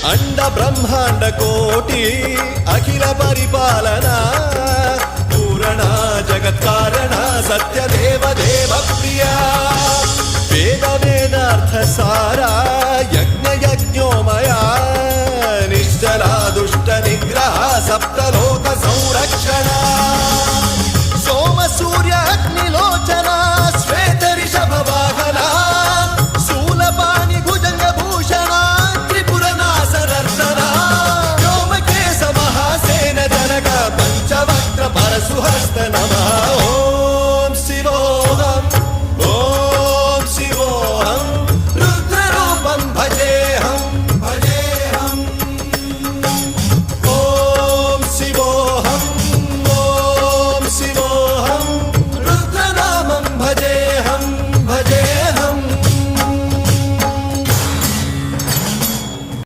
अंड ब्रह्मांड कोटि अखिल परिपालना पूरणा जगत्कारणा सत्यदेव देव प्रिया वेद वेदार्थ सारा यज्ञ यज्ञोमया निश्चला दुष्ट निग्रह सप्तलो